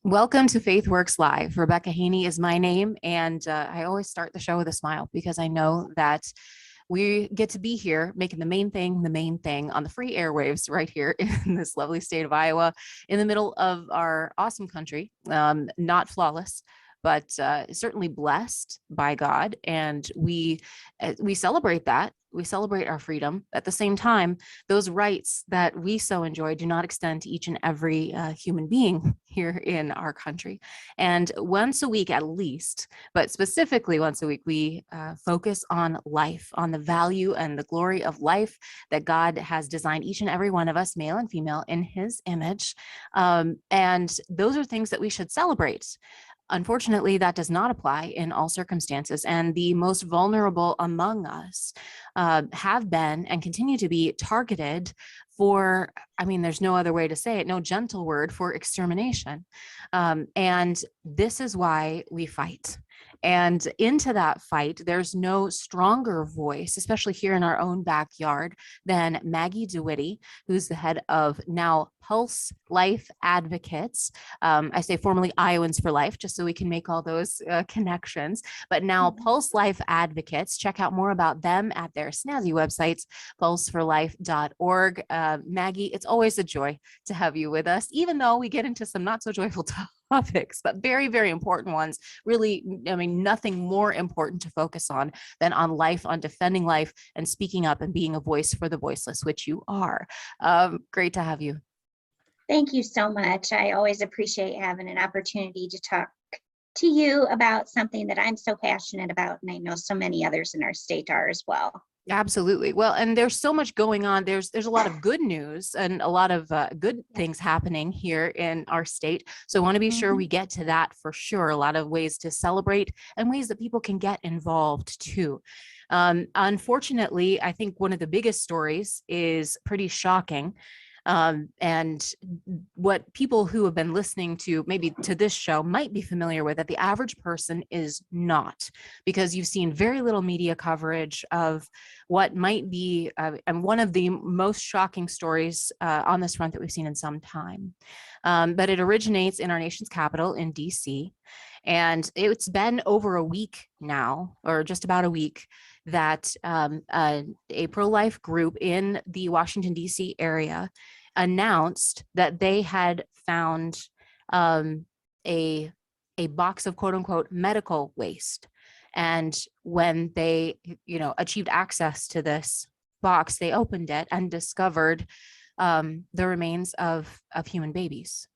Welcome to Faith Works Live. Rebecca Haynie is my name, and I always start the show with a smile because I know that we get to be here making the main thing on the free airwaves right here in this lovely state of Iowa, in the middle of our awesome country. Not flawless, but certainly blessed by God, and we celebrate that. We celebrate our freedom. At the same time, those rights that we so enjoy do not extend to each and every human being here in our country. And once a week, at least, but specifically once a week, we focus on life, on the value and the glory of life that God has designed each and every one of us, male and female, in His image. And those are things that we should celebrate. Unfortunately, that does not apply in all circumstances. And the most vulnerable among us have been and continue to be targeted for, I mean, there's no other way to say it, no gentle word, for extermination. And this is why we fight. And into that fight, there's no stronger voice, especially here in our own backyard, than Maggie DeWitte, who's the head of now Pulse Life Advocates. I say formerly Iowans for Life, just so we can make all those connections. But now Pulse Life Advocates, check out more about them at their snazzy websites, pulseforlife.org. Maggie, it's always a joy to have you with us, even though we get into some not so joyful topics, but very, very important ones. Really, I mean, nothing more important to focus on than on life, on defending life and speaking up and being a voice for the voiceless, which you are. Great to have you. Thank you so much. I always appreciate having an opportunity to talk to you about something that I'm so passionate about, and I know so many others in our state are as well. Absolutely. Well, and there's so much going on. There's a lot of good news and a lot of good things happening here in our state. So I want to be sure we get to that for sure. A lot of ways to celebrate and ways that people can get involved too. Unfortunately, I think one of the biggest stories is pretty shocking. And what people who have been listening to maybe to this show might be familiar with, that the average person is not, because you've seen very little media coverage of what might be, and one of the most shocking stories on this front that we've seen in some time. But it originates in our nation's capital in DC. And it's been over a week now, or just about a week, that a pro-life group in the Washington, D.C. area announced that they had found a box of quote unquote medical waste. And when they, achieved access to this box, they opened it and discovered the remains of human babies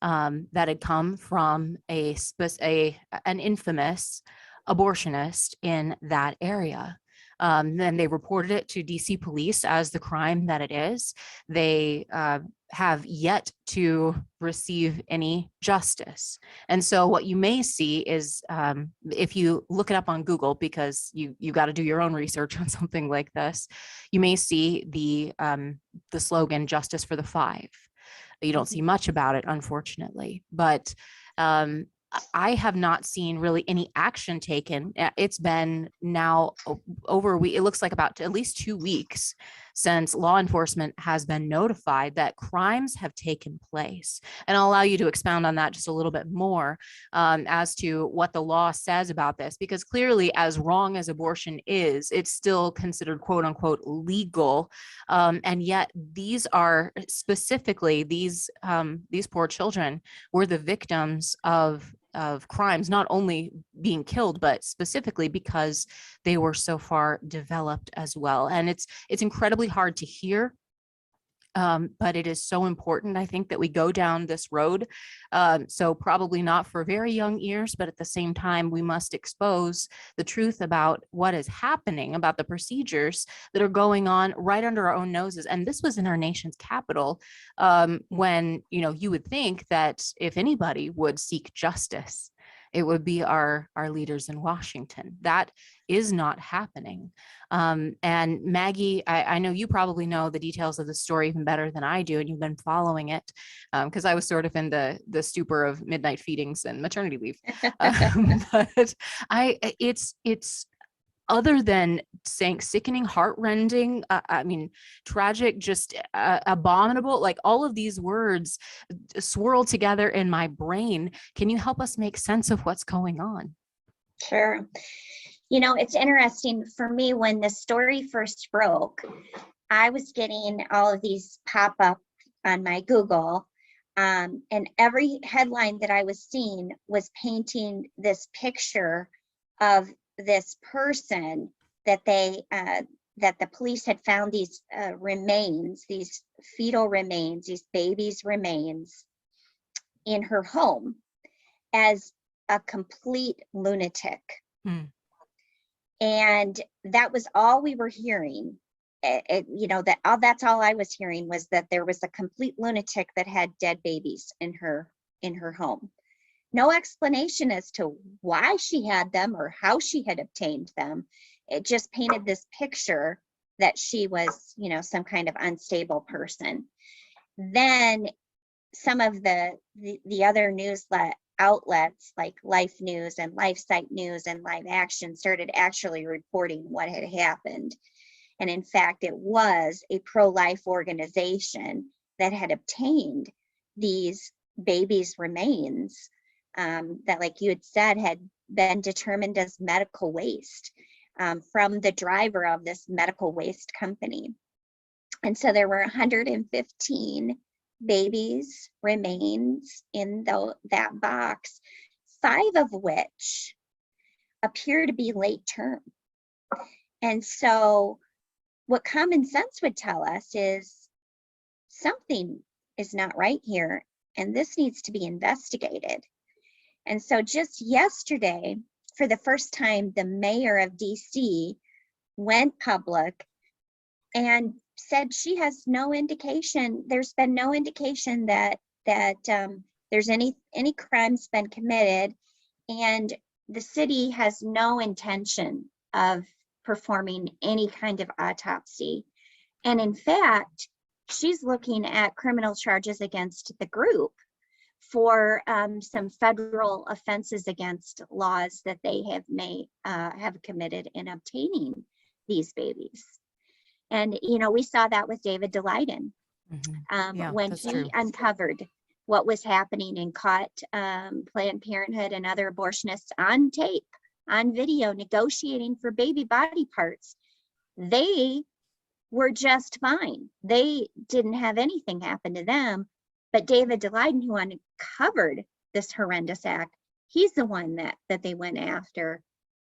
that had come from an infamous abortionist in that area. Then they reported it to DC police as the crime that it is. They have yet to receive any justice. And so what you may see is, if you look it up on Google, because you got to do your own research on something like this, you may see the slogan "Justice for the Five." You don't see much about it, unfortunately, but I have not seen really any action taken. It's been now over a week. It looks like about at least 2 weeks since law enforcement has been notified that crimes have taken place. And I'll allow you to expound on that just a little bit more as to what the law says about this, because clearly, as wrong as abortion is, it's still considered quote unquote legal. And yet these are specifically, these poor children were the victims of crimes, not only being killed, but specifically because they were so far developed as well. And it's incredibly hard to hear. But it is so important, I think, that we go down this road. So probably not for very young ears, but at the same time, we must expose the truth about what is happening, about the procedures that are going on right under our own noses. And this was in our nation's capital, when, you would think that if anybody would seek justice, it would be our leaders in Washington. That is not happening. And Maggie, I know you probably know the details of the story even better than I do, and you've been following it, because I was sort of in the stupor of midnight feedings and maternity leave. But it's other than saying sickening, heartrending, I mean, tragic, just abominable, like all of these words swirl together in my brain. Can you help us make sense of what's going on? Sure. You know, it's interesting for me, when the story first broke, I was getting all of these pop up on my Google, and every headline that I was seeing was painting this picture of this person that that the police had found these remains, these fetal remains, these babies' remains in her home, as a complete lunatic. And that was all we were hearing. You know, that's all I was hearing, was that there was a complete lunatic that had dead babies in her home. No explanation as to why she had them or how she had obtained them. It just painted this picture that she was, you know, some kind of unstable person. Then some of the other news outlets like Life News and LifeSite News and Live Action started actually reporting what had happened. And in fact, it was a pro-life organization that had obtained these babies' remains that, like you had said, had been determined as medical waste from the driver of this medical waste company. And so there were 115 babies' remains in that box, 5 of which appear to be late term. And so what common sense would tell us is something is not right here, and this needs to be investigated. And so just yesterday, for the first time, the mayor of DC went public and said she has no indication, there's been no indication that there's any crimes been committed, and the city has no intention of performing any kind of autopsy. And in fact, she's looking at criminal charges against the group for some federal offenses against laws that they have committed in obtaining these babies. And, you know, we saw that with David DeWitte when he uncovered what was happening and caught Planned Parenthood and other abortionists on tape, on video, negotiating for baby body parts. They were just fine. They didn't have anything happen to them. But David DeWitte, who uncovered this horrendous act, he's the one that they went after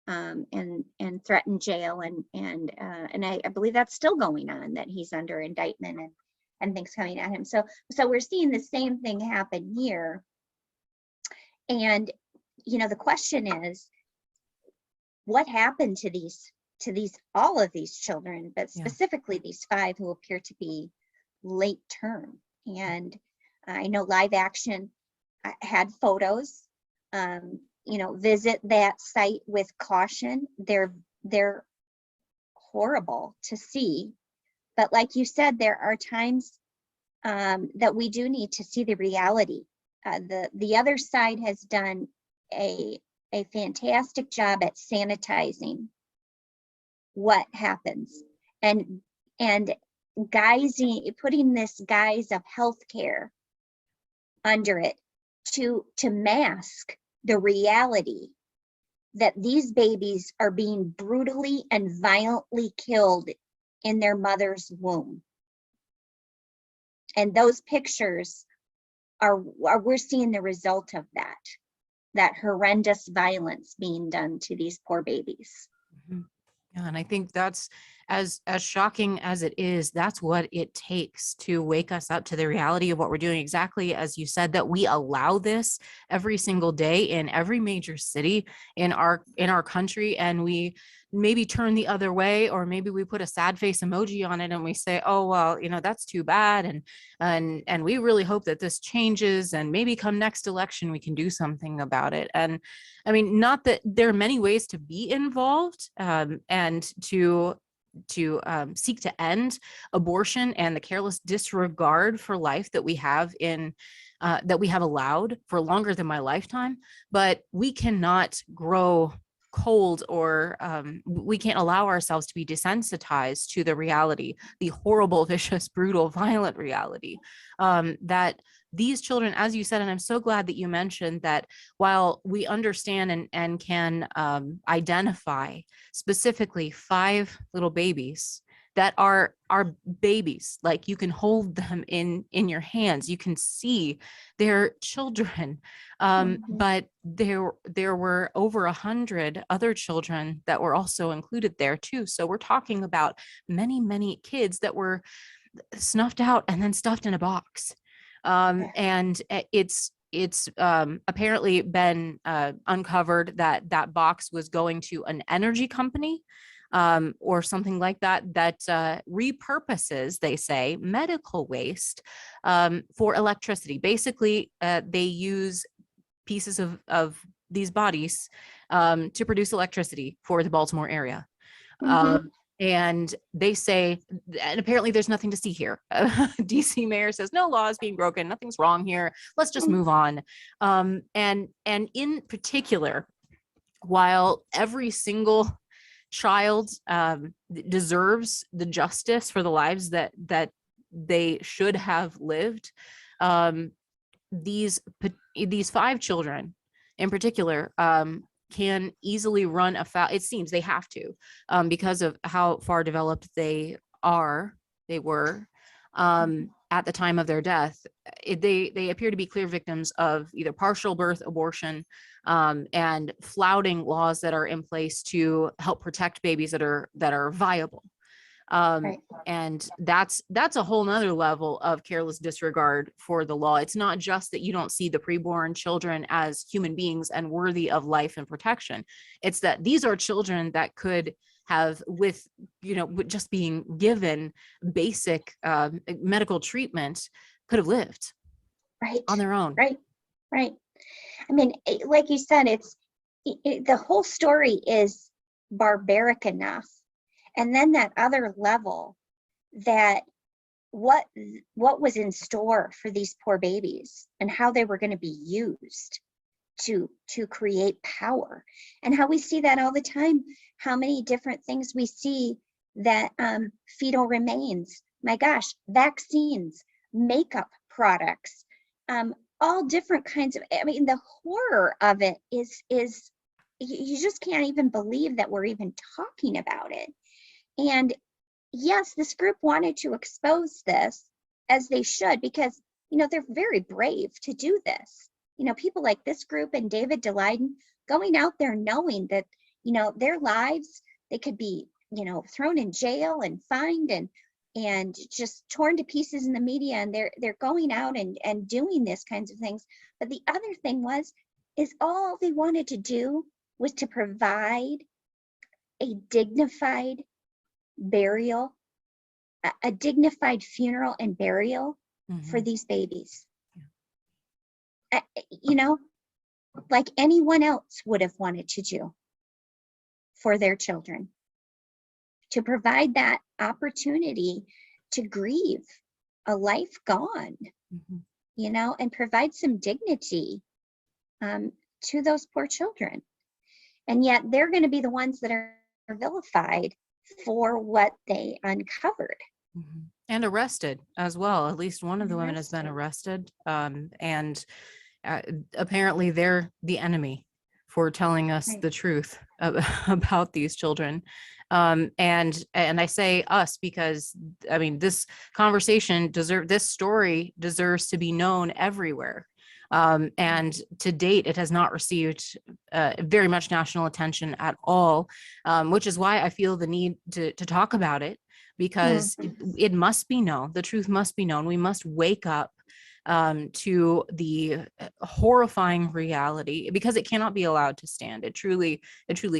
and threatened jail, and I believe that's still going on, that he's under indictment and things coming at him. So we're seeing the same thing happen here. And you know, the question is, what happened to all of these children, but specifically these 5 who appear to be late term? And I know Live Action had photos. You know, visit that site with caution. They're horrible to see, but like you said, there are times that we do need to see the reality. The other side has done a fantastic job at sanitizing what happens and putting this guise of healthcare under it to mask the reality that these babies are being brutally and violently killed in their mother's womb. And those pictures we're seeing the result of that horrendous violence being done to these poor babies. Yeah, and I think that's as shocking as it is, that's what it takes to wake us up to the reality of what we're doing. Exactly as you said, that we allow this every single day in every major city in our country, and we maybe turn the other way, or maybe we put a sad face emoji on it and we say, oh, well, you know, that's too bad. And we really hope that this changes, and maybe come next election, we can do something about it. And I mean, not that there are many ways to be involved and to seek to end abortion and the careless disregard for life that we have that we have allowed for longer than my lifetime, but we cannot grow cold, or we can't allow ourselves to be desensitized to the reality, the horrible, vicious, brutal, violent reality that these children, as you said, and I'm so glad that you mentioned that, while we understand and can identify specifically 5 little babies that are babies, like you can hold them in your hands, you can see they're children, but there were over 100 other children that were also included there too. So we're talking about many kids that were snuffed out and then stuffed in a box. And it's apparently been uncovered that that box was going to an energy company or something like that, that repurposes, they say, medical waste for electricity. Basically, they use pieces of these bodies to produce electricity for the Baltimore area. And they say, and apparently there's nothing to see here. DC mayor says, no law is being broken, nothing's wrong here, let's just move on. And in particular, while every single child deserves the justice for the lives that they should have lived, these 5 children in particular can easily run afoul. It seems they have to, because of how far developed they were at the time of their death. They appear to be clear victims of either partial birth abortion and flouting laws that are in place to help protect babies that are viable. Right. And that's a whole nother level of careless disregard for the law. It's not just that you don't see the preborn children as human beings and worthy of life and protection. It's that these are children that could have, with just being given basic medical treatment, could have lived on their own. Right. I mean, like you said, the whole story is barbaric enough. And then that other level, that what was in store for these poor babies and how they were going to be used to create power, and how we see that all the time, how many different things we see that fetal remains, my gosh, vaccines, makeup products, all different kinds of, I mean, the horror of it is you just can't even believe that we're even talking about it. And yes, this group wanted to expose this, as they should, because, they're very brave to do this. People like this group and David DeWitte going out there knowing that, their lives, they could be, thrown in jail and fined and just torn to pieces in the media. And they're going out and doing this kinds of things. But the other thing is all they wanted to do was to provide a dignified burial, a dignified funeral and burial for these babies. Like anyone else would have wanted to do for their children, to provide that opportunity to grieve a life gone, and provide some dignity to those poor children. And yet they're going to be the ones that are vilified for what they uncovered. And arrested as well. At least one of the women has been arrested. And apparently they're the enemy for telling us the truth about these children. And I say us because, I mean, this story deserves to be known everywhere. And to date, it has not received very much national attention at all, which is why I feel the need to talk about it, because it must be known. The truth must be known. We must wake up to the horrifying reality, because it cannot be allowed to stand. It truly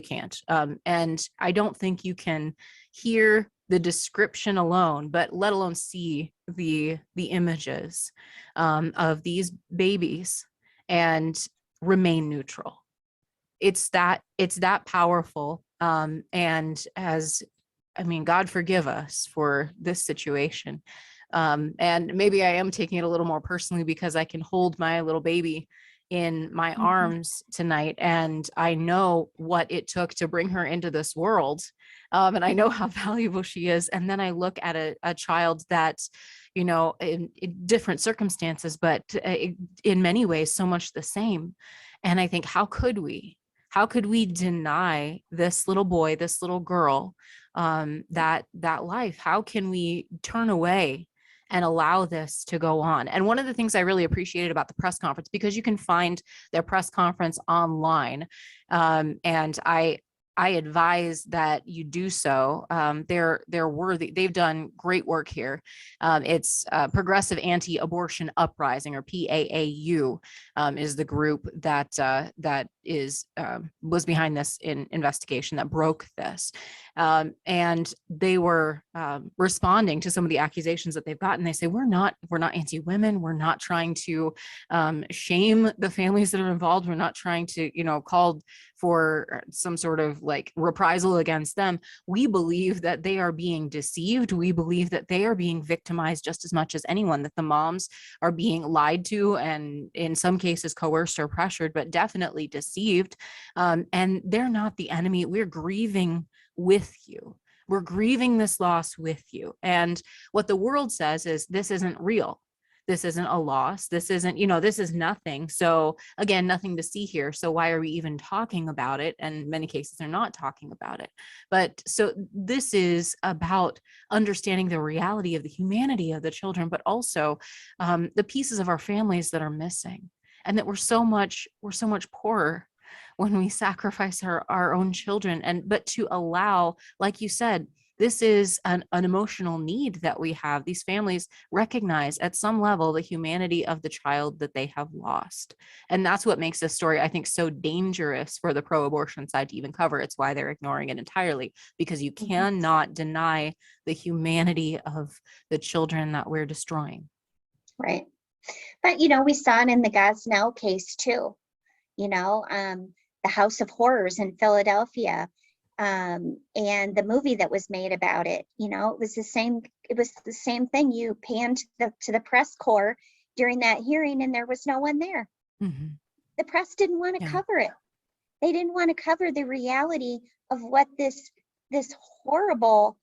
can't. And I don't think you can hear the description alone, but let alone see the images of these babies and remain neutral. It's that powerful. And God forgive us for this situation. And maybe I am taking it a little more personally because I can hold my little baby in my arms tonight, and I know what it took to bring her into this world. And I know how valuable she is. And then I look at a child that, in different circumstances, but in many ways, so much the same. And I think, how could we deny this little boy, this little girl, that life? How can we turn away and allow this to go on? And one of the things I really appreciated about the press conference, because you can find their press conference online, and I advise that you do so. They're worthy. They've done great work here. It's Progressive Anti-Abortion Uprising, or PAAU, is the group that was behind this investigation that broke this. And they were responding to some of the accusations that they've gotten. They say, we're not anti-women. We're not trying to shame the families that are involved. We're not trying to, call for some sort of like reprisal against them. We believe that they are being deceived. We believe that they are being victimized just as much as anyone, that the moms are being lied to and in some cases coerced or pressured, but definitely deceived. And they're not the enemy. We're grieving with you. We're grieving this loss with you. And what the world says is, this isn't real. This isn't a loss. This isn't, this is nothing. So again, nothing to see here. So why are we even talking about it? And in many cases, they're not talking about it. But so this is about understanding the reality of the humanity of the children, but also the pieces of our families that are missing, and that we're so much poorer when we sacrifice our own children. But to allow, like you said, this is an emotional need that we have. These families recognize at some level the humanity of the child that they have lost. And that's what makes this story, I think, so dangerous for the pro-abortion side to even cover. It's why they're ignoring it entirely, because you cannot deny the humanity of the children that we're destroying. Right. But, we saw it in the Gosnell case too, the House of Horrors in Philadelphia. And the movie that was made about it, it was the same thing. You panned to the press corps during that hearing, and there was no one there. Mm-hmm. The press didn't want to cover it. They didn't want to cover the reality of what this horrible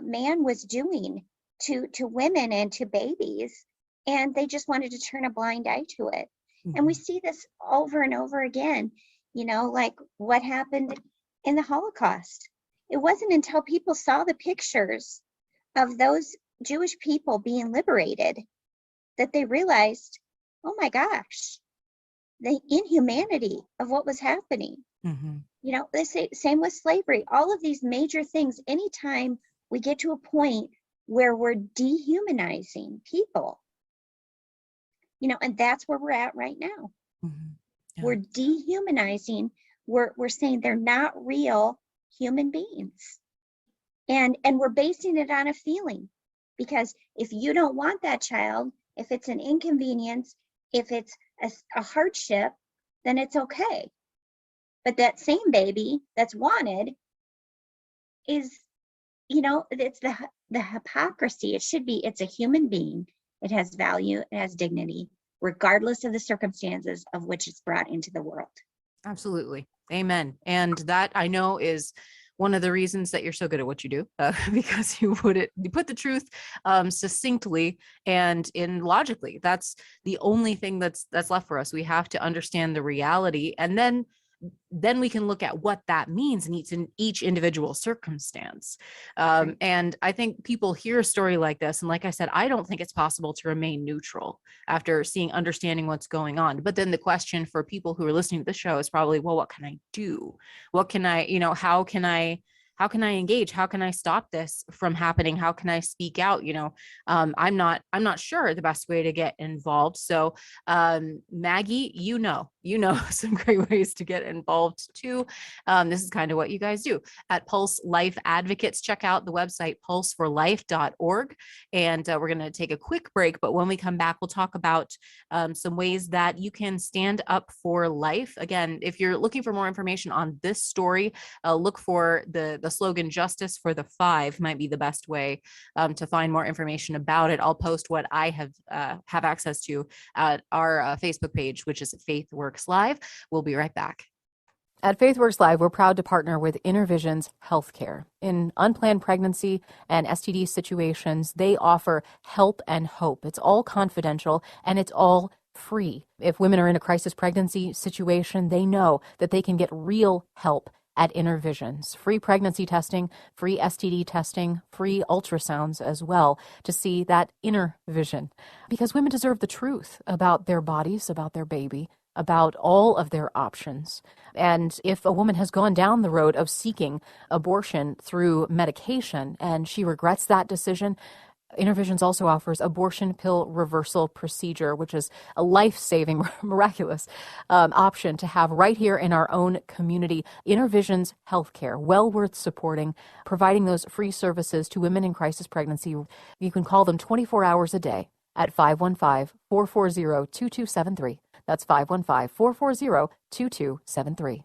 man was doing to women and to babies, and they just wanted to turn a blind eye to it. Mm-hmm. And we see this over and over again, like what happened in the Holocaust. It wasn't until people saw the pictures of those Jewish people being liberated that they realized, oh my gosh, the inhumanity of what was happening. Mm-hmm. They say same with slavery. All of these major things, anytime we get to a point where we're dehumanizing people, and that's where we're at right now. Mm-hmm. Yeah. We're dehumanizing. We're saying they're not real human beings. And we're basing it on a feeling, because if you don't want that child, if it's an inconvenience, if it's a hardship, then it's okay. But that same baby that's wanted is, it's the hypocrisy. It should be, it's a human being. It has value, it has dignity, regardless of the circumstances of which it's brought into the world. Absolutely. Amen. And that, I know, is one of the reasons that you're so good at what you do, because you put the truth succinctly and logically. That's the only thing that's left for us. We have to understand the reality, and then we can look at what that means in each individual circumstance. And I think people hear a story like this, and like I said, I don't think it's possible to remain neutral after understanding what's going on. But then the question for people who are listening to the show is probably, well, what can I do? What can I, how can I engage? How can I stop this from happening? How can I speak out? I'm not sure the best way to get involved. So Maggie, you you know, some great ways to get involved too. This is kind of what you guys do at Pulse Life Advocates. Check out the website pulseforlife.org. And we're going to take a quick break. But when we come back, we'll talk about some ways that you can stand up for life. Again, if you're looking for more information on this story, look for the slogan "Justice for the Five" might be the best way to find more information about it. I'll post what I have access to at our Facebook page, which is FaithWorks Live. We'll be right back. At FaithWorks Live, we're proud to partner with InnerVisions Healthcare. In unplanned pregnancy and STD situations, they offer help and hope. It's all confidential and it's all free. If women are in a crisis pregnancy situation, they know that they can get real help at InnerVisions. Free pregnancy testing, free STD testing, free ultrasounds as well to see that inner vision. Because women deserve the truth about their bodies, about their baby, about all of their options. And if a woman has gone down the road of seeking abortion through medication and she regrets that decision, InnerVisions also offers abortion pill reversal procedure, which is a life-saving, miraculous option to have right here in our own community. InnerVisions Healthcare, well worth supporting, providing those free services to women in crisis pregnancy. You can call them 24 hours a day at 515-440-2273. That's 515-440-2273.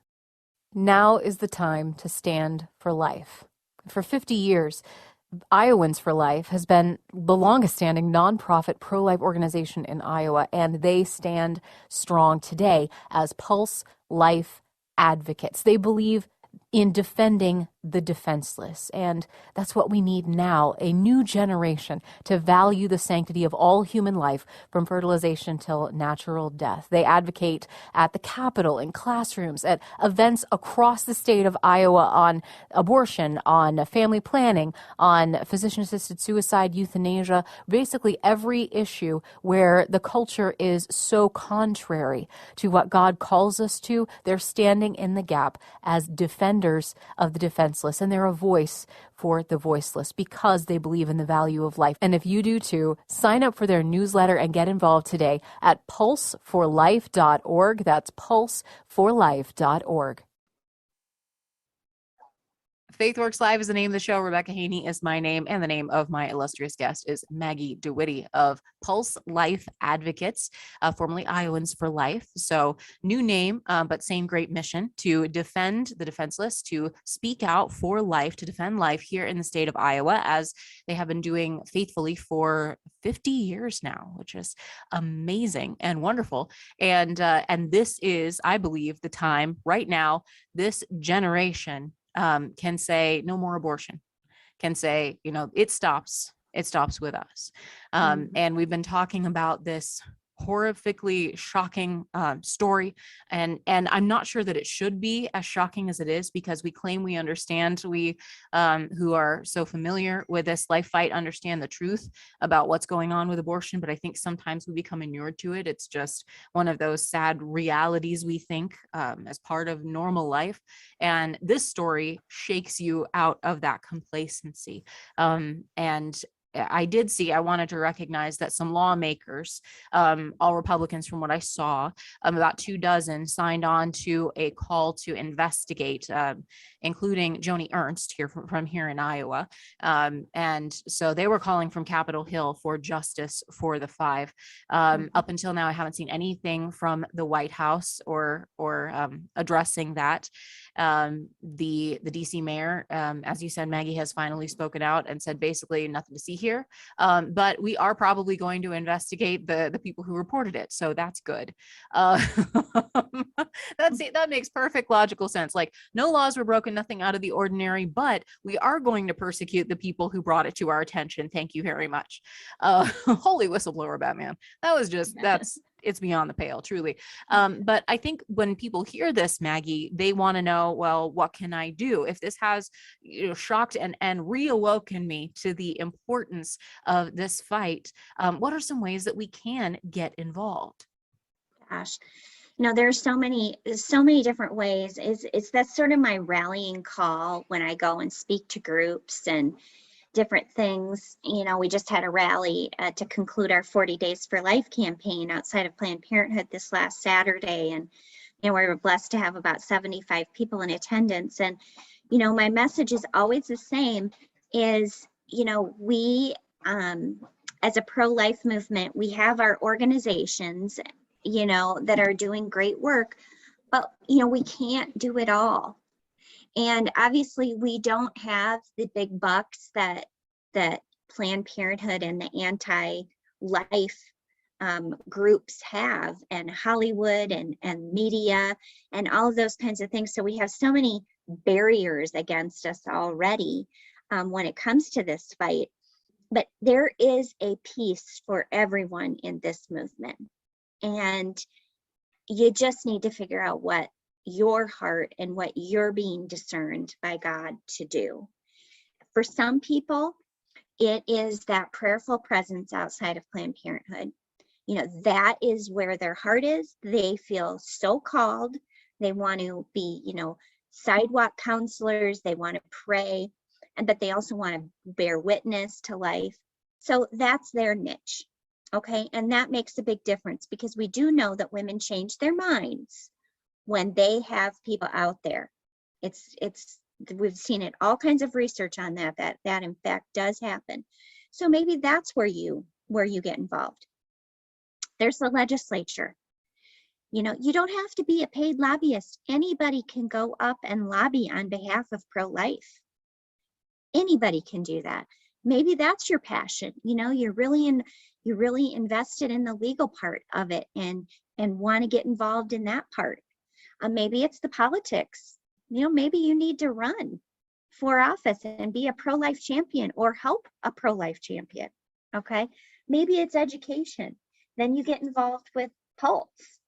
Now is the time to stand for life. For 50 years, Iowans for Life has been the longest standing nonprofit pro-life organization in Iowa, and they stand strong today as Pulse Life Advocates. They believe in defending the defenseless, and that's what we need now, a new generation to value the sanctity of all human life from fertilization till natural death. They advocate at the Capitol, in classrooms, at events across the state of Iowa on abortion, on family planning, on physician-assisted suicide, euthanasia, basically every issue where the culture is so contrary to what God calls us to. They're standing in the gap as defenders of the defenseless, and they're a voice for the voiceless because they believe in the value of life. And if you do too, sign up for their newsletter and get involved today at pulseforlife.org. That's pulseforlife.org. FaithWorks Live is the name of the show. Rebecca Haynie is my name, and the name of my illustrious guest is Maggie DeWitte of Pulse Life Advocates, formerly Iowans for Life. So new name, but same great mission to defend the defenseless, to speak out for life, to defend life here in the state of Iowa, as they have been doing faithfully for 50 years now, which is amazing and wonderful. And this is, I believe, the time right now, this generation can say no more abortion, can say, it stops with us. And we've been talking about this horrifically shocking story. And I'm not sure that it should be as shocking as it is, because we claim we understand, we who are so familiar with this life fight understand the truth about what's going on with abortion. But I think sometimes we become inured to it. It's just one of those sad realities we think as part of normal life. And this story shakes you out of that complacency. And I wanted to recognize that some lawmakers, all Republicans from what I saw, about 24 signed on to a call to investigate, including Joni Ernst here from here in Iowa. And so they were calling from Capitol Hill for justice for the five. Up until now, I haven't seen anything from the White House or addressing that. The DC mayor, as you said, Maggie, has finally spoken out and said basically nothing to see here. But we are probably going to investigate the people who reported it. So that's good. That makes perfect logical sense. Like, no laws were broken, nothing out of the ordinary, but we are going to persecute the people who brought it to our attention. Thank you very much. Holy whistleblower, Batman. It's beyond the pale, truly. But I think when people hear this, Maggie, they want to know, well, what can I do? If this has shocked and reawoken me to the importance of this fight, what are some ways that we can get involved? Gosh, there's so many different ways. That's sort of my rallying call when I go and speak to groups. And different things. You know, we just had a rally to conclude our 40 Days for Life campaign outside of Planned Parenthood this last Saturday. And, you know, we were blessed to have about 75 people in attendance. And, you know, my message is always the same is, you know, we, as a pro-life movement, we have our organizations, you know, that are doing great work, but, you know, we can't do it all. And obviously we don't have the big bucks that Planned Parenthood and the anti-life groups have, and Hollywood and media and all of those kinds of things. So we have so many barriers against us already when it comes to this fight. But there is a piece for everyone in this movement. And you just need to figure out what your heart and what you're being discerned by God to do. For some people, it is that prayerful presence outside of Planned Parenthood. You know, that is where their heart is. They feel so called. They want to be, you know, sidewalk counselors. They want to pray, but they also want to bear witness to life. So that's their niche. Okay. And that makes a big difference, because we do know that women change their minds when they have people out there. We've seen it, all kinds of research on that in fact does happen. So maybe that's where you get involved. There's the legislature. You know, you don't have to be a paid lobbyist. Anybody can go up and lobby on behalf of pro-life. Anybody can do that. Maybe that's your passion. You know, you're really invested in the legal part of it and want to get involved in that part. Maybe it's the politics. You know, maybe you need to run for office and be a pro-life champion or help a pro-life champion. Okay. Maybe it's education. Then you get involved with Pulse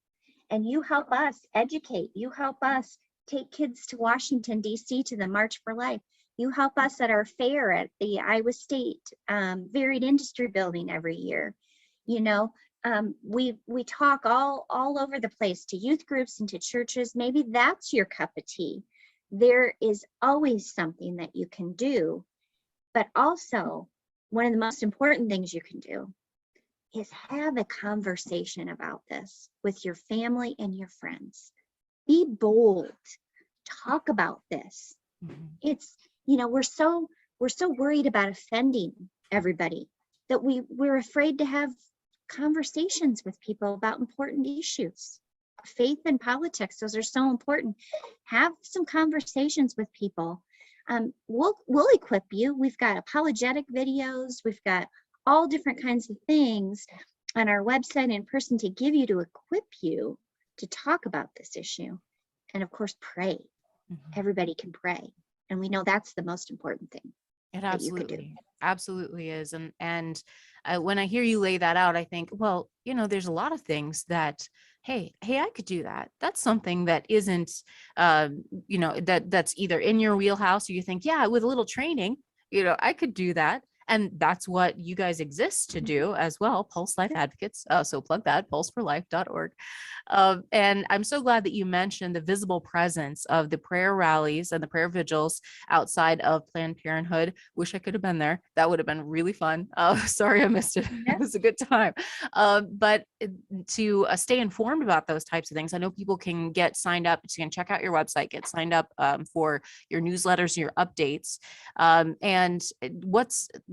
and you help us educate. You help us take kids to Washington, D.C. to the March for Life. You help us at our fair at the Iowa State Varied Industry Building every year. You know, we talk all over the place to youth groups and to churches. Maybe that's your cup of tea. There is always something that you can do, but also one of the most important things you can do is have a conversation about this with your family and your friends. Be bold. Talk about this. Mm-hmm. It's, you know, we're so worried about offending everybody that we're afraid to have conversations with people about important issues. Faith and politics, those are so important. Have some conversations with people. We'll equip you. We've got apologetic videos. We've got all different kinds of things on our website in person to give you, to equip you to talk about this issue. And of course, pray. Mm-hmm. Everybody can pray. And we know that's the most important thing. It absolutely is. And when I hear you lay that out, I think, well, you know, there's a lot of things that, hey, I could do that. That's something that isn't, you know, that's either in your wheelhouse, or you think, yeah, with a little training, you know, I could do that. And that's what you guys exist to do as well, Pulse Life Advocates. So plug that, pulseforlife.org. And I'm so glad that you mentioned the visible presence of the prayer rallies and the prayer vigils outside of Planned Parenthood. Wish I could have been there. That would have been really fun. Sorry I missed it. It was a good time. But to stay informed about those types of things, I know people can get signed up. You can check out your website, get signed up for your newsletters, your updates. And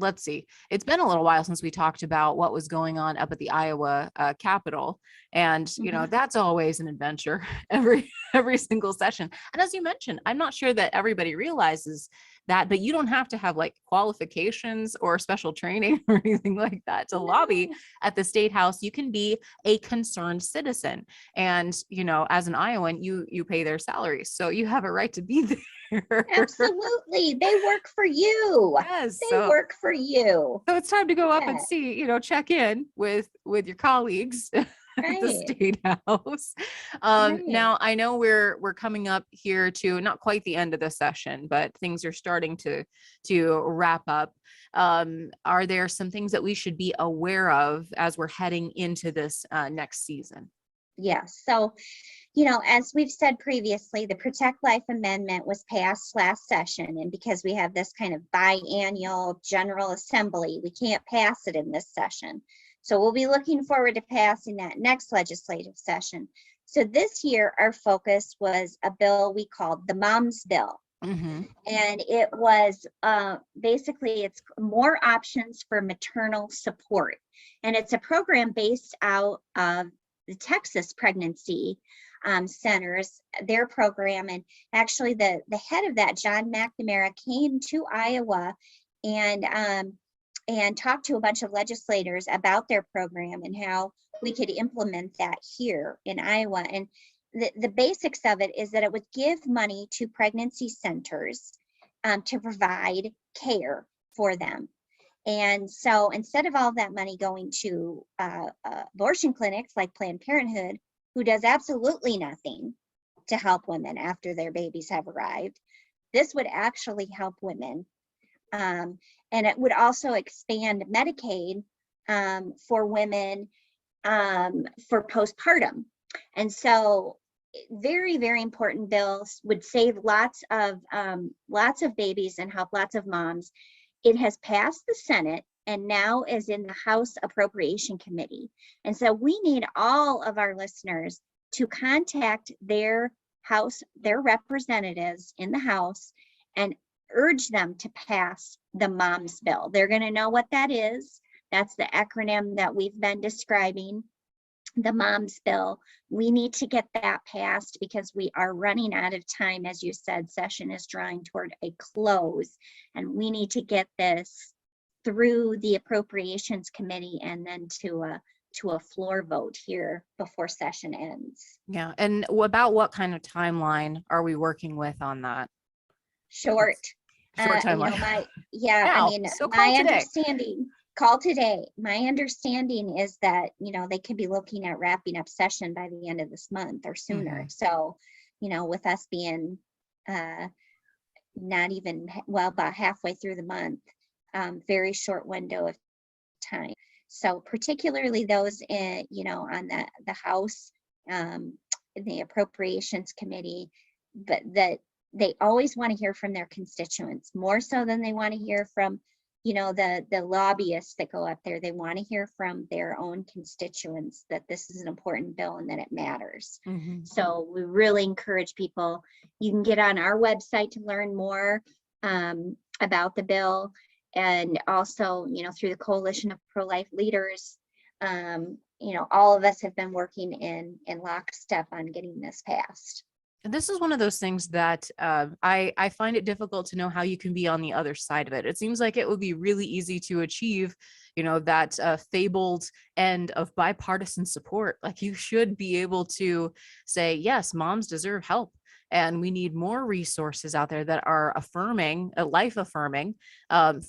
let's see, it's been a little while since we talked about what was going on up at the Iowa Capitol. And, you know, that's always an adventure every single session. And as you mentioned, I'm not sure that everybody realizes that, but you don't have to have like qualifications or special training or anything like that to lobby at the State House. You can be a concerned citizen. And, you know, as an Iowan, you pay their salaries. So you have a right to be there. Absolutely. They work for you. Yes. They work for you. So it's time to go up and see, you know, check in with your colleagues. At the State House. Now I know we're coming up here to not quite the end of the session, but things are starting to wrap up. Are there some things that we should be aware of as we're heading into this next season? Yes. So, as we've said previously, the Protect Life Amendment was passed last session. And because we have this kind of biannual General Assembly, we can't pass it in this session. So we'll be looking forward to passing that next legislative session. So this year, our focus was a bill we called the Mom's Bill. Mm-hmm. And it was basically, it's more options for maternal support. And it's a program based out of the Texas Pregnancy Centers, their program. And actually the head of that, John McNamara, came to Iowa and talked to a bunch of legislators about their program and how we could implement that here in Iowa. And the basics of it is that it would give money to pregnancy centers to provide care for them. And so instead of all that money going to abortion clinics like Planned Parenthood, who does absolutely nothing to help women after their babies have arrived, this would actually help women. And it would also expand Medicaid for women for postpartum. And so very, very important bills, would save lots of babies and help lots of moms. It has passed the Senate and now is in the House Appropriation Committee. And so we need all of our listeners to contact their representatives in the House and urge them to pass the Mom's Bill. They're going to know what that is. That's the acronym that we've been describing, the Mom's Bill. We need to get that passed because we are running out of time. As you said, session is drawing toward a close, and we need to get this through the Appropriations Committee and then to a floor vote here before session ends. Yeah. And about what kind of timeline are we working with on that? Short timeline. Call today. My understanding is that, they could be looking at wrapping up session by the end of this month or sooner. Mm-hmm. So, with us being not even, about halfway through the month, very short window of time. So particularly those in, on the House, in the Appropriations Committee, but that they always want to hear from their constituents more so than they want to hear from, the lobbyists that go up there. They want to hear from their own constituents that this is an important bill and that it matters. Mm-hmm. So we really encourage people. You can get on our website to learn more about the bill. And also, through the Coalition of Pro-Life Leaders, all of us have been working in lockstep on getting this passed. And this is one of those things that I find it difficult to know how you can be on the other side of it. It seems like it would be really easy to achieve, that fabled end of bipartisan support. Like, you should be able to say, yes, moms deserve help. And we need more resources out there that are affirming, life affirming,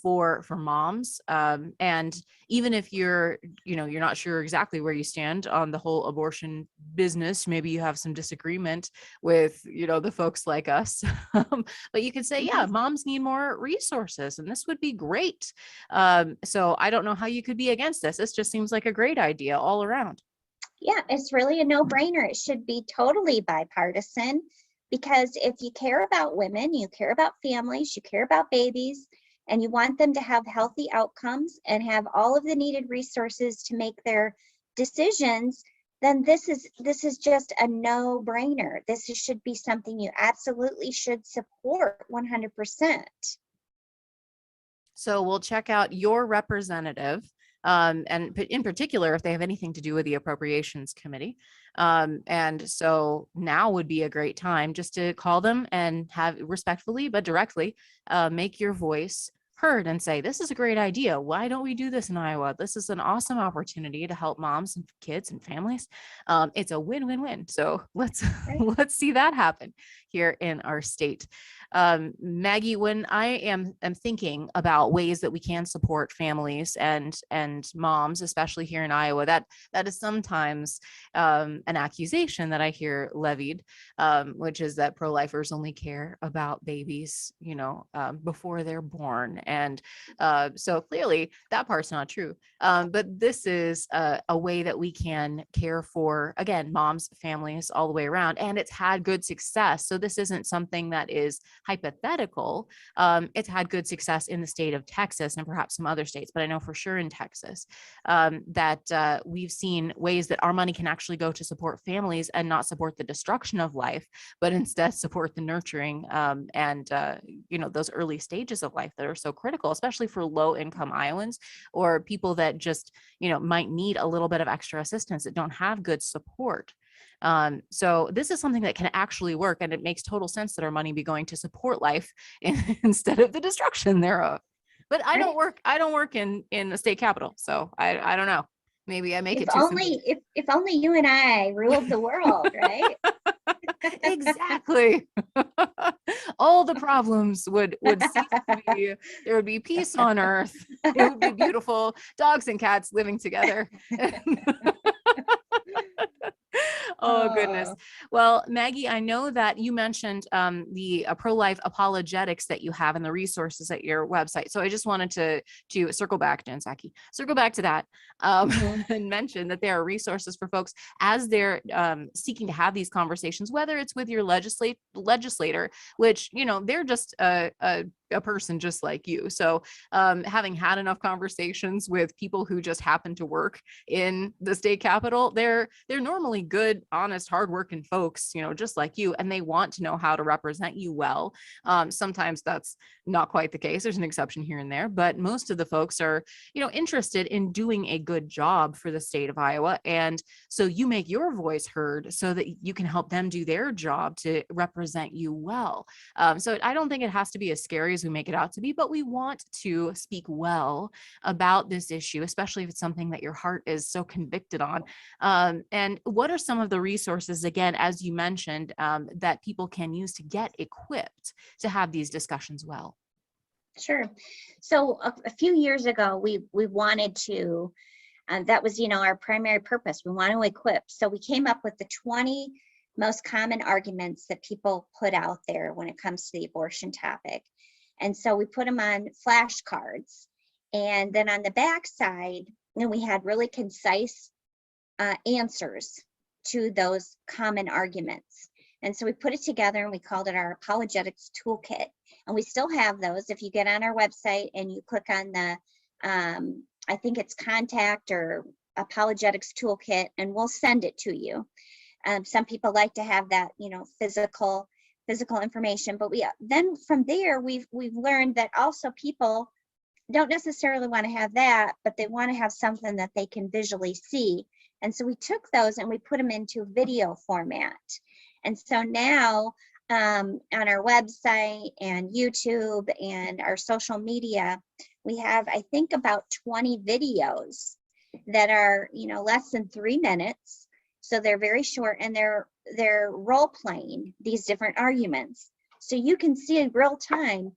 for moms. And even if you're not sure exactly where you stand on the whole abortion business, maybe you have some disagreement with, the folks like us, but you could say, yeah, moms need more resources, and this would be great. So I don't know how you could be against this. This just seems like a great idea all around. Yeah, it's really a no-brainer. It should be totally bipartisan. Because if you care about women, you care about families, you care about babies, and you want them to have healthy outcomes and have all of the needed resources to make their decisions, then this is just a no-brainer. This should be something you absolutely should support 100%. So we'll check out your representative, and in particular, if they have anything to do with the Appropriations Committee. And so now would be a great time just to call them and have respectfully, but directly, make your voice heard and say, this is a great idea. Why don't we do this in Iowa? This is an awesome opportunity to help moms and kids and families. It's a win-win-win. So let's see that happen here in our state. Maggie, when I am thinking about ways that we can support families and moms, especially here in Iowa, that is sometimes an accusation that I hear levied, which is that pro-lifers only care about babies, before they're born. And so clearly that part's not true. But this is a way that we can care for, again, moms, families all the way around, and it's had good success. So this isn't something that is hypothetical. It's had good success in the state of Texas and perhaps some other states, but I know for sure in Texas that we've seen ways that our money can actually go to support families and not support the destruction of life, but instead support the nurturing and those early stages of life that are so critical, especially for low income Iowans or people that just might need a little bit of extra assistance that don't have good support. So this is something that can actually work, and it makes total sense that our money be going to support life instead of the destruction thereof. But I don't work in the state capitol, so I don't know. Maybe I make it too simple. If only you and I ruled the world, right? Exactly. All the problems would cease to be. There would be peace on earth. It would be beautiful. Dogs and cats living together. Oh, goodness. Well, Maggie, I know that you mentioned the pro-life apologetics that you have and the resources at your website. So I just wanted to circle back, Jen Psaki, circle back to that and mention that there are resources for folks as they're seeking to have these conversations, whether it's with your legislator, which, they're just a person just like you. So having had enough conversations with people who just happen to work in the state capitol, they're normally good, honest, hardworking folks, just like you, and they want to know how to represent you well. Sometimes that's not quite the case. There's an exception here and there, but most of the folks are, interested in doing a good job for the state of Iowa. And so you make your voice heard so that you can help them do their job to represent you well. So I don't think it has to be as scary as we make it out to be, but we want to speak well about this issue, especially if it's something that your heart is so convicted on. And what are some of the resources, again, as you mentioned, that people can use to get equipped to have these discussions well? Sure. So a few years ago, we wanted to, that was, our primary purpose. We want to equip. So we came up with the 20 most common arguments that people put out there when it comes to the abortion topic. And so we put them on flashcards. And then on the back side, we had really concise answers to those common arguments. And so we put it together and we called it our Apologetics Toolkit. And we still have those. If you get on our website and you click on the, I think it's contact or Apologetics Toolkit, and we'll send it to you. Some people like to have that, physical information, but then from there we've learned that also people don't necessarily want to have that, but they want to have something that they can visually see. And so we took those and we put them into video format. And so now on our website and YouTube and our social media, we have, I think, about 20 videos that are, less than 3 minutes. So they're very short, and they're role playing these different arguments. So you can see in real time,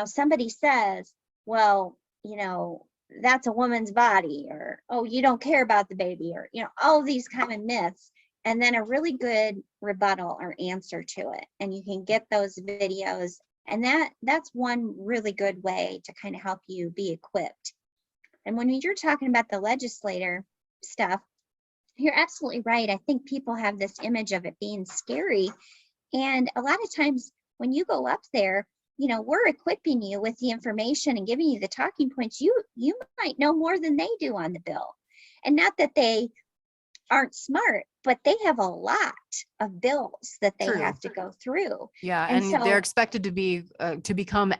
somebody says, well, that's a woman's body, or, oh, you don't care about the baby, or, all of these common myths, and then a really good rebuttal or answer to it. And you can get those videos. And that's one really good way to kind of help you be equipped. And when you're talking about the legislator stuff, you're absolutely right. I think people have this image of it being scary. And a lot of times when you go up there, we're equipping you with the information and giving you the talking points. You might know more than they do on the bill. And not that they aren't smart, but they have a lot of bills that they have to go through. Yeah, and so they're expected to be to become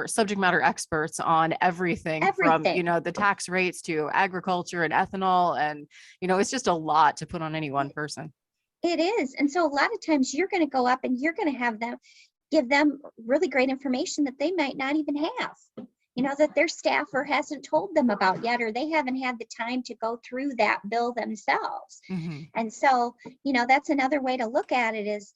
subject matter experts on everything. From the tax rates to agriculture and ethanol, and it's just a lot to put on any one person. It is. And so a lot of times you're going to go up and you're going to have them give them really great information that they might not even have, that their staffer hasn't told them about yet, or they haven't had the time to go through that bill themselves. Mm-hmm. And so, that's another way to look at it is,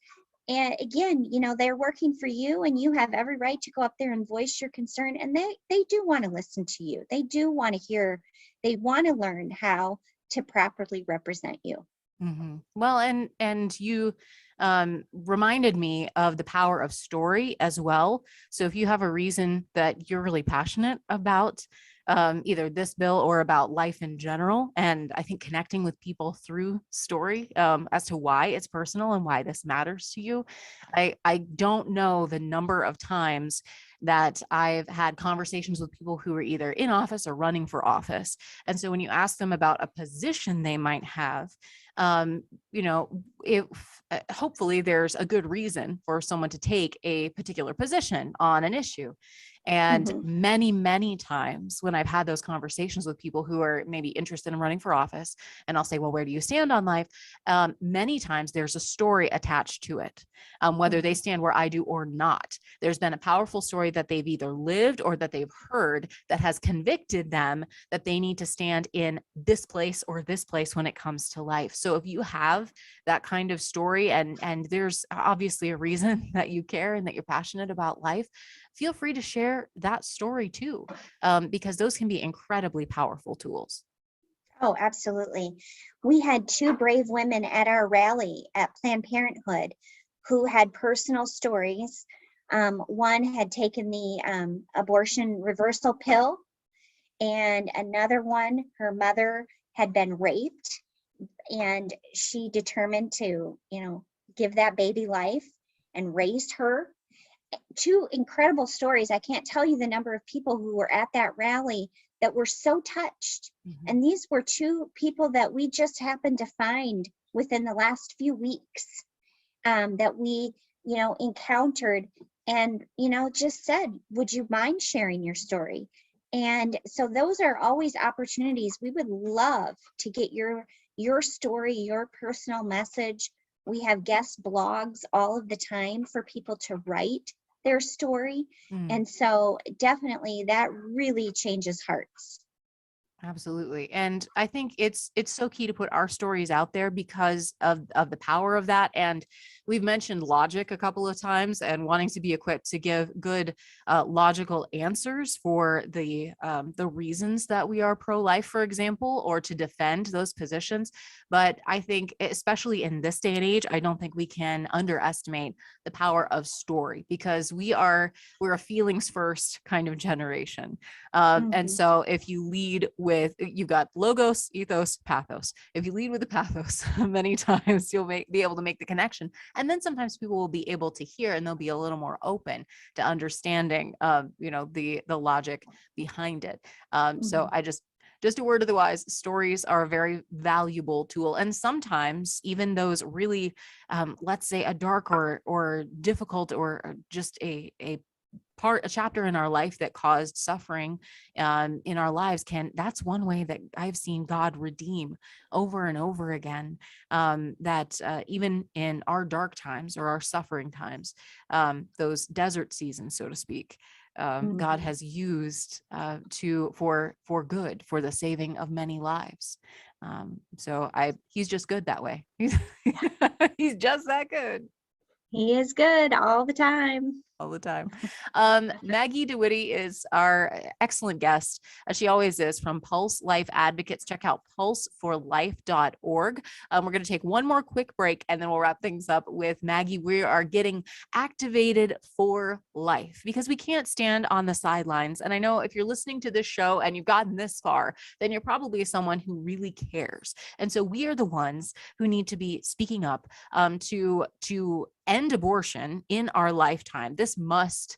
and again, they're working for you, and you have every right to go up there and voice your concern. And they do want to listen to you. They do want to hear, they want to learn how to properly represent you. Mm-hmm. Well, and you reminded me of the power of story as well. So if you have a reason that you're really passionate about either this bill or about life in general, and I think connecting with people through story as to why it's personal and why this matters to you. I don't know the number of times that I've had conversations with people who are either in office or running for office. And so when you ask them about a position they might have, you know, if hopefully there's a good reason for someone to take a particular position on an issue. And many, many times when I've had those conversations with people who are maybe interested in running for office, and I'll say, well, where do you stand on life? Many times there's a story attached to it, whether they stand where I do or not. There's been a powerful story that they've either lived or that they've heard that has convicted them that they need to stand in this place or this place when it comes to life. So if you have that kind of story, and there's obviously a reason that you care and that you're passionate about life, feel free to share that story too, because those can be incredibly powerful tools. Oh, absolutely. We had two brave women at our rally at Planned Parenthood who had personal stories. One had taken the abortion reversal pill, and another one, her mother had been raped, and she determined to, give that baby life and raised her. Two incredible stories. I can't tell you the number of people who were at that rally that were so touched. And these were two people that we just happened to find within the last few weeks, that we, encountered and, just said, would you mind sharing your story? And so those are always opportunities. We would love to get your story, your personal message. We have guest blogs all of the time for people to write their story. And so definitely that really changes hearts. Absolutely. And I think it's so key to put our stories out there because of the power of that. And we've mentioned logic a couple of times and wanting to be equipped to give good logical answers for the reasons that we are pro-life, for example, or to defend those positions. But I think, especially in this day and age, I don't think we can underestimate the power of story, because we're a feelings first kind of generation. And so if you lead with, you've got logos, ethos, pathos. If you lead with the pathos, many times you'll be able to make the connection. And then sometimes people will be able to hear, and they'll be a little more open to understanding, the logic behind it. So I just a word of the wise, stories are a very valuable tool. And sometimes even those really, let's say a dark or difficult or just a chapter in our life that caused suffering in our lives, that's one way that I've seen God redeem over and over again, that even in our dark times or our suffering times, those desert seasons, so to speak, God has used for good, for the saving of many lives. So he's just good that way. He's just that good. He is good all the time. All the time. Maggie DeWitte is our excellent guest, as she always is, from Pulse Life Advocates. Check out pulseforlife.org. We're going to take one more quick break and then we'll wrap things up with Maggie. We are getting activated for life because we can't stand on the sidelines. And I know if you're listening to this show and you've gotten this far, then you're probably someone who really cares. And so we are the ones who need to be speaking up to end abortion in our lifetime. This must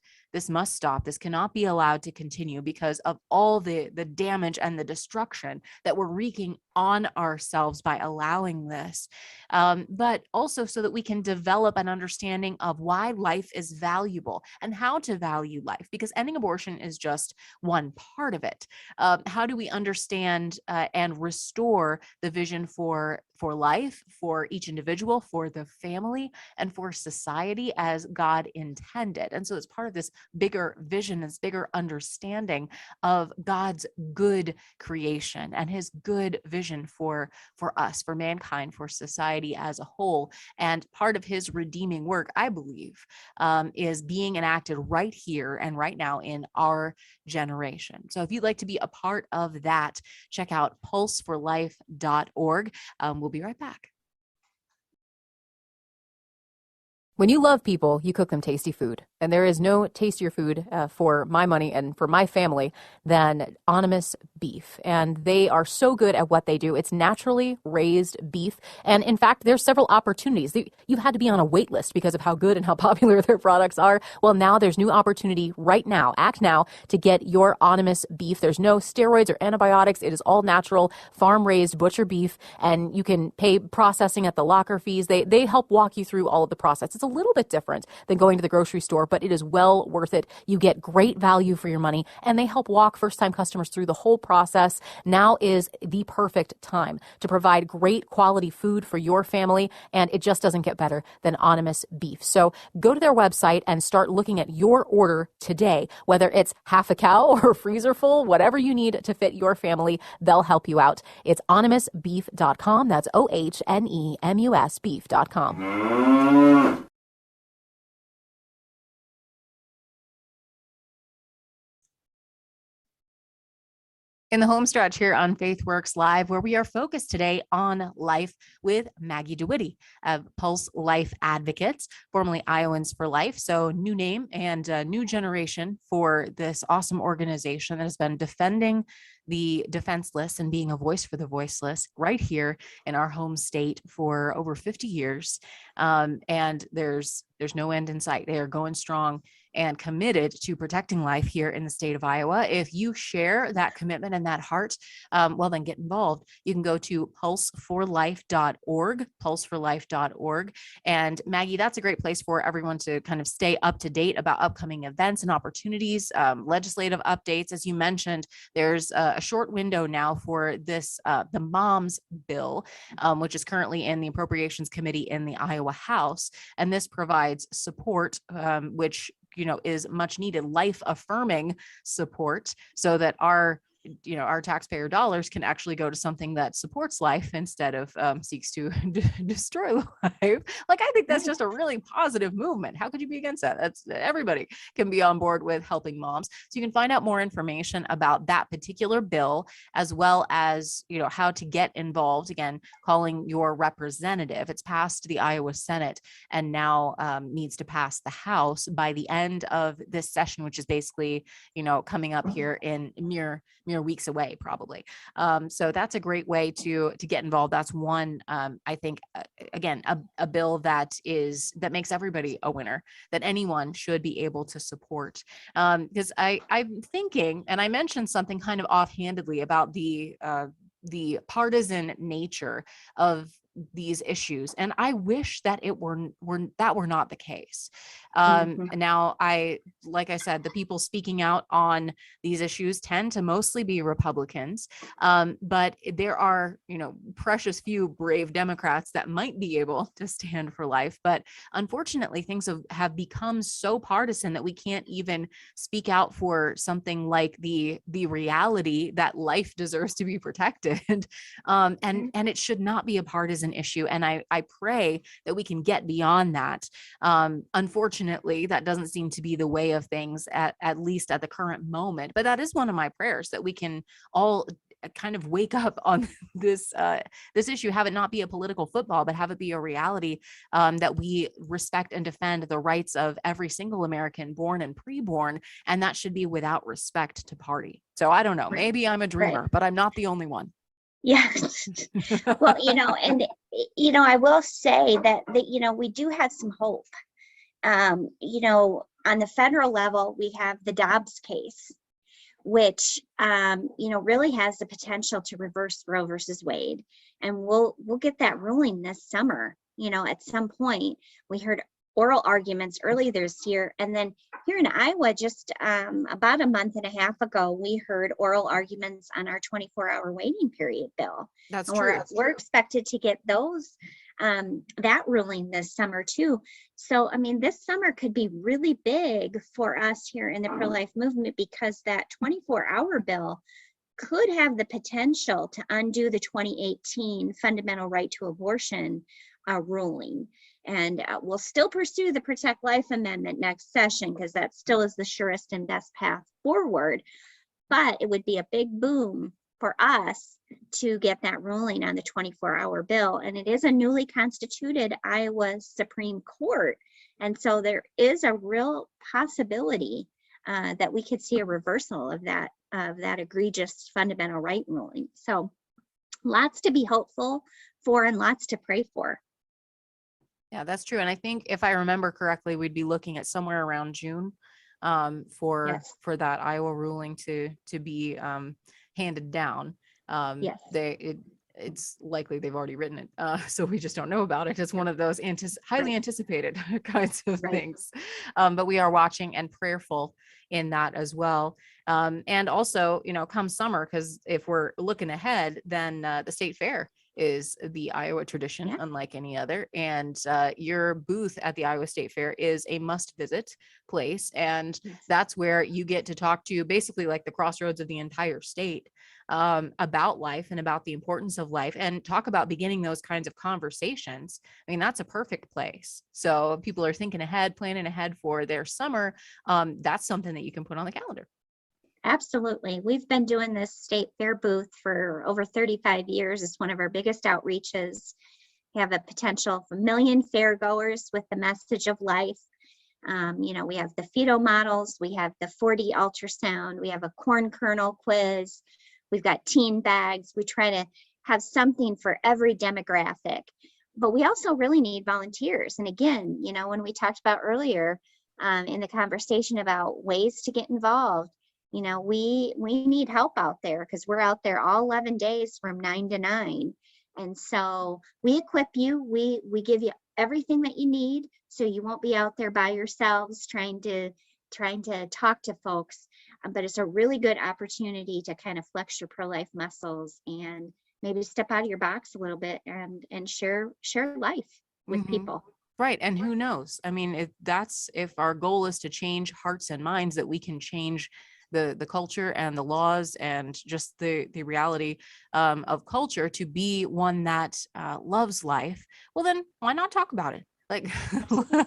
stop. This cannot be allowed to continue because of all the damage and the destruction that we're wreaking on ourselves by allowing this. But also so that we can develop an understanding of why life is valuable and how to value life, because ending abortion is just one part of it. How do we understand and restore the vision for life, for each individual, for the family, and for society as God intended? And so it's part of this bigger vision, this bigger understanding of God's good creation and his good vision for us, for mankind, for society as a whole. And part of his redeeming work, I believe, is being enacted right here and right now in our generation. So if you'd like to be a part of that, check out pulseforlife.org. We'll be right back. When you love people, you cook them tasty food. And there is no tastier food for my money and for my family than Anonymous beef. And they are so good at what they do. It's naturally raised beef. And in fact, there's several opportunities. You've had to be on a wait list because of how good and how popular their products are. Well, now there's new opportunity right now. Act now to get your Anonymous beef. There's no steroids or antibiotics. It is all natural, farm-raised butcher beef. And you can pay processing at the locker fees. They help walk you through all of the process. It's a little bit different than going to the grocery store, but it is well worth it. You get great value for your money, and they help walk first-time customers through the whole process. Now is the perfect time to provide great quality food for your family, and it just doesn't get better than Anonymous beef. So go to their website and start looking at your order today, whether it's half a cow or freezer full, whatever you need to fit your family, they'll help you out. It's anonymousbeef.com. That's OHNEMUS beef.com. In the home stretch here on Faith Works Live, where we are focused today on life with Maggie DeWitte of Pulse Life Advocates, formerly Iowans for Life. So new name and new generation for this awesome organization that has been defending the defenseless and being a voice for the voiceless right here in our home state for over 50 years. And there's no end in sight. They are going strong and committed to protecting life here in the state of Iowa. If you share that commitment and that heart, well, then get involved. You can go to pulseforlife.org, pulseforlife.org. And Maggie, that's a great place for everyone to kind of stay up to date about upcoming events and opportunities, legislative updates. As you mentioned, there's a short window now for this, the Moms Bill, which is currently in the Appropriations Committee in the Iowa House. And this provides support, which is much needed, life affirming support, so that our taxpayer dollars can actually go to something that supports life instead of seeks to destroy life. Like, I think that's just a really positive movement. How could you be against that? That's everybody can be on board with helping moms. So you can find out more information about that particular bill, as well as, how to get involved. Again, calling your representative. It's passed the Iowa Senate and now needs to pass the House by the end of this session, which is basically, coming up here in mere weeks away, probably. So that's a great way to get involved. That's one, I think, again, a bill that makes everybody a winner, that anyone should be able to support. Because I'm thinking, and I mentioned something kind of offhandedly about the partisan nature of these issues, and I wish that it were not the case. Now, like I said, the people speaking out on these issues tend to mostly be Republicans, but there are, precious few brave Democrats that might be able to stand for life. But unfortunately, things have become so partisan that we can't even speak out for something like the reality that life deserves to be protected. And it should not be a partisan issue. And I pray that we can get beyond that. Unfortunately, that doesn't seem to be the way of things, at least at the current moment. But that is one of my prayers, that we can all kind of wake up on this issue, have it not be a political football, but have it be a reality, that we respect and defend the rights of every single American, born and preborn, and that should be without respect to party. So I don't know, maybe I'm a dreamer, but I'm not the only one. Yes. Well, and, I will say that, we do have some hope. On the federal level, we have the Dobbs case, which, really has the potential to reverse Roe versus Wade. And we'll get that ruling this summer, at some point. We heard oral arguments early this year. And then here in Iowa, just about a month and a half ago, we heard oral arguments on our 24-hour waiting period bill. That's true. We're expected to get those, that ruling this summer too. So, this summer could be really big for us here in the pro-life movement, because that 24-hour bill could have the potential to undo the 2018 fundamental right to abortion ruling. And we'll still pursue the Protect Life Amendment next session, because that still is the surest and best path forward. But it would be a big boom for us to get that ruling on the 24-hour bill. And it is a newly constituted Iowa Supreme Court. And so there is a real possibility that we could see a reversal of that egregious fundamental right ruling. So lots to be hopeful for and lots to pray for. Yeah, that's true. And I think if I remember correctly, we'd be looking at somewhere around June for that Iowa ruling to be handed down. Yes. It's likely they've already written it. So we just don't know about it. It's one of those highly anticipated kinds of things. But we are watching and prayerful in that as well. And also, come summer, because if we're looking ahead, then the state fair is the Iowa tradition, unlike any other. And your booth at the Iowa State Fair is a must visit place. And that's where you get to talk to basically like the crossroads of the entire state about life and about the importance of life, and talk about beginning those kinds of conversations. I mean, that's a perfect place. So if people are thinking ahead, planning ahead for their summer, that's something that you can put on the calendar. Absolutely. We've been doing this state fair booth for over 35 years. It's one of our biggest outreaches. We have a potential for 1 million fair goers with the message of life. We have the fetal models, we have the 4D ultrasound, we have a corn kernel quiz, we've got teen bags. We try to have something for every demographic, but we also really need volunteers. And again, when we talked about earlier in the conversation about ways to get involved, we need help out there, because we're out there all 11 days from 9 to 9. And so we equip you, we give you everything that you need, so you won't be out there by yourselves trying to talk to folks. But it's a really good opportunity to kind of flex your pro-life muscles and maybe step out of your box a little bit and share life with people. Right. And who knows? I mean, if our goal is to change hearts and minds, that we can change the culture and the laws and just the reality of culture to be one that loves life, well, then why not talk about it? Like,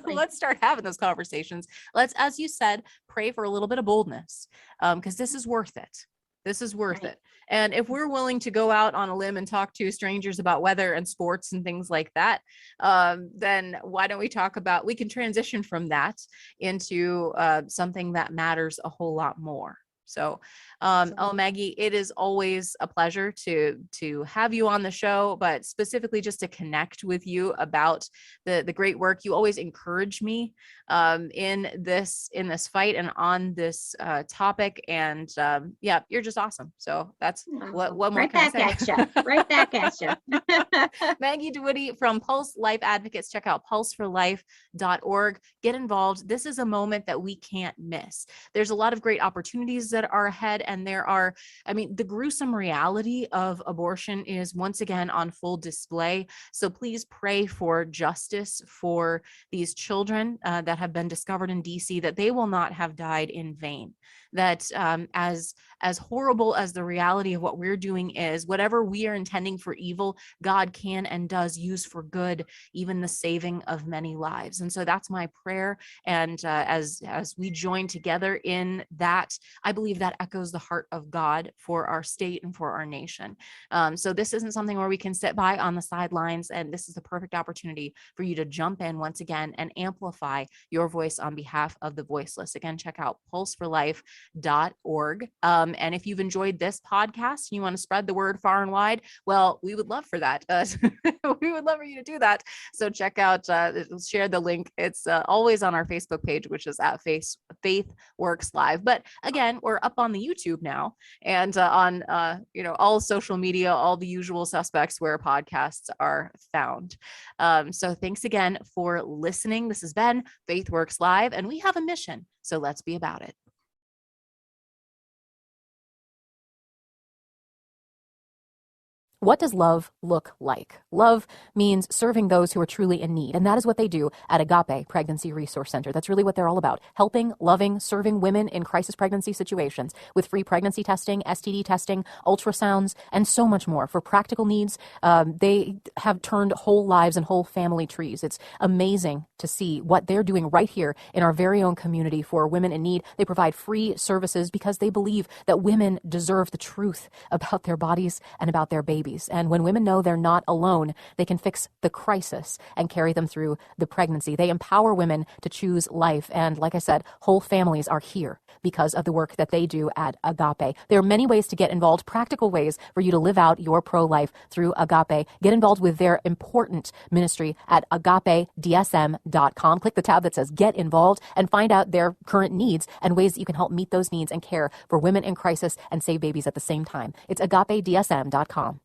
let's start having those conversations. Let's, as you said, pray for a little bit of boldness, because this is worth it. This is worth it. And if we're willing to go out on a limb and talk to strangers about weather and sports and things like that, then why don't we can transition from that into something that matters a whole lot more. So, Maggie, it is always a pleasure to have you on the show, but specifically just to connect with you about the great work. You always encourage me in this fight and on this topic. And you're just awesome. So that's what more right can back I say? at you. Right back at you. Maggie DeWitte from Pulse Life Advocates. Check out pulseforlife.org. Get involved. This is a moment that we can't miss. There's a lot of great opportunities that are ahead, and the gruesome reality of abortion is once again on full display. So please pray for justice for these children that have been discovered in DC, that they will not have died in vain. That as horrible as the reality of what we're doing is, whatever we are intending for evil, God can and does use for good, even the saving of many lives. And so that's my prayer. And as we join together in that, I believe that echoes the heart of God for our state and for our nation. So this isn't something where we can sit by on the sidelines, and this is the perfect opportunity for you to jump in once again and amplify your voice on behalf of the voiceless. Again, check out pulseforlife.org. And if you've enjoyed this podcast and you want to spread the word far and wide, well, we would love for that. We would love for you to do that. So check out, share the link. It's always on our Facebook page, which is at Faith Works Live. But again, we're up on the YouTube now, and on all social media, all the usual suspects where podcasts are found. So thanks again for listening. This has been Faith Works Live, and we have a mission, so let's be about it. What does love look like? Love means serving those who are truly in need. And that is what they do at Agape Pregnancy Resource Center. That's really what they're all about. Helping, loving, serving women in crisis pregnancy situations with free pregnancy testing, STD testing, ultrasounds, and so much more. For practical needs, they have turned whole lives and whole family trees. It's amazing to see what they're doing right here in our very own community for women in need. They provide free services because they believe that women deserve the truth about their bodies and about their babies. babies. And when women know they're not alone, they can fix the crisis and carry them through the pregnancy. They empower women to choose life. And like I said, whole families are here because of the work that they do at Agape. There are many ways to get involved, practical ways for you to live out your pro-life through Agape. Get involved with their important ministry at agapedsm.com. Click the tab that says Get Involved and find out their current needs and ways that you can help meet those needs and care for women in crisis and save babies at the same time. It's agapedsm.com.